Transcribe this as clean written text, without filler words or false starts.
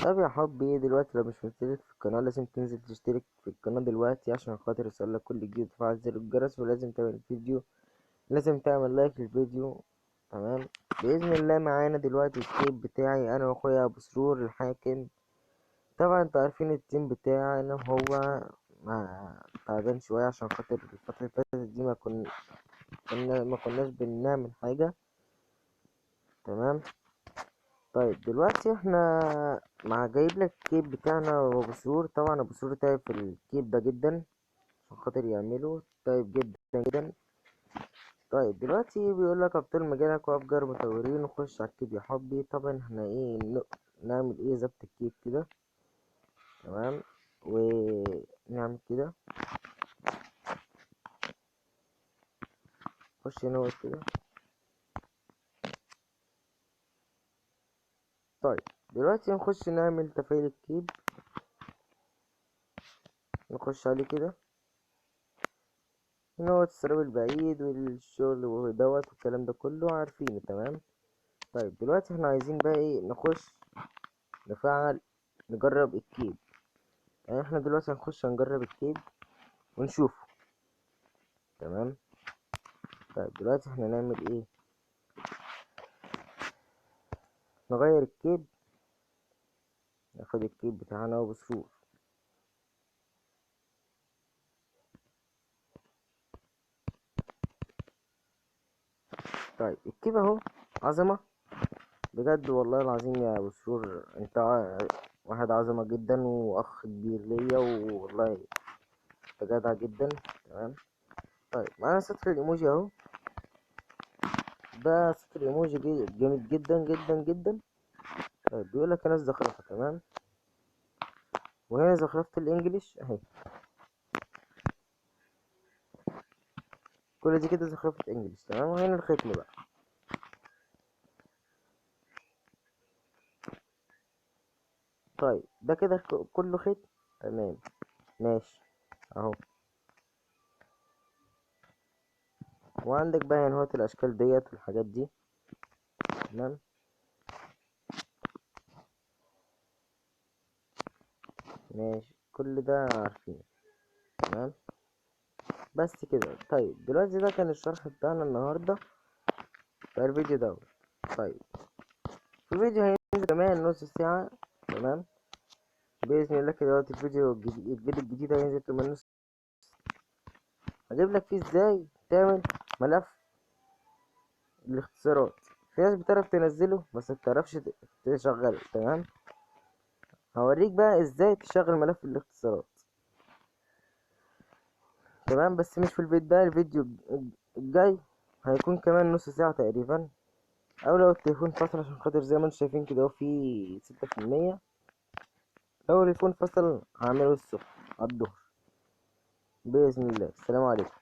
طب يا حبي دلوقتي لو مش مشترك في القناة لازم تنزل تشترك في القناة دلوقتي عشان خاطر يوصلك كل جديد، وتفعل زر الجرس، ولازم تعمل الفيديو، لازم تعمل لايك للفيديو. تمام. بإذن الله معانا دلوقتي التيم بتاعي أنا وأخويا أبو سرور الحاكم. طبعا انتوا عارفين التيم بتاعي أنا وهو تعبان شوية عشان خاطر الفترة اللي فاتت دي ما كناش بنعمل حاجة. تمام. طيب دلوقتي احنا جايب لك الكيب بتاعنا وابو سرور. طبعا ابو سرور تعب في الكيب ده جدا عشان خاطر يعمله، طيب جدا جدا. طيب دلوقتي بيقول لك ابطال مجالك وافجر مطورين وخش على الكيب يا حبي. طبعا احنا ايه نعمل ايه ظبط الكيب كده. تمام. ونعمل كده، خش هنا كده. طيب دلوقتي نخش نعمل تفعيل الكيب، نخش عليه كده. هنا هو السراب البعيد والشغل ودوت والكلام ده كله عارفينه. تمام. طيب دلوقتي احنا عايزين بقى ايه، نخش نفعل نجرب الكيب. يعني احنا دلوقتي هنخش نجرب الكيب ونشوفه. تمام. طيب دلوقتي احنا نعمل ايه، نغير الكيب، ناخد الكيب بتاعنا وبسرور. طيب الكيب اهو، عظمة بجد والله العظيم يا ابو سرور، انت واحد عظمة جدا واخ كبير ليا والله انت جدع جدا. تمام. طيب معانا سطر الايموجي اهو، ده سطر ايموجي جامد جدا جدا جدا. طيب بيقولك انا الزخرفة. تمام. وهنا زخرفة الانجليش اهي، كل دي كده زخرفة انجليش. تمام. وهنا الختم بقى. طيب ده كده كله ختم. تمام. ماشي اهو. وعندك بقى هنا هوت الاشكال ديت والحاجات دي. تمام. ماشي كل ده عارفين. تمام. بس كده. طيب دلوقتي ده كان الشرح بتاعنا النهارده في الفيديو دوت. طيب في فيديو هينزل كمان نص ساعة. تمام. بإذن الله كده دلوقتي الفيديو الجديد هينزل كمان نص. هجيب لك فيه ازاي تعمل ملف الاختصارات. في ناس بتعرف تنزله بس مبتعرفش تشغله. تمام. هوريك بقى ازاي تشغل ملف الاختصارات. تمام. بس مش في الفيديو ده، الفيديو الجاي هيكون كمان نص ساعة تقريبا. او لو التليفون فصل عشان خاطر زي ما انتم شايفين كده هو فيه 6%. لو التليفون فصل هعمله الصبح على الظهر بإذن الله. السلام عليكم.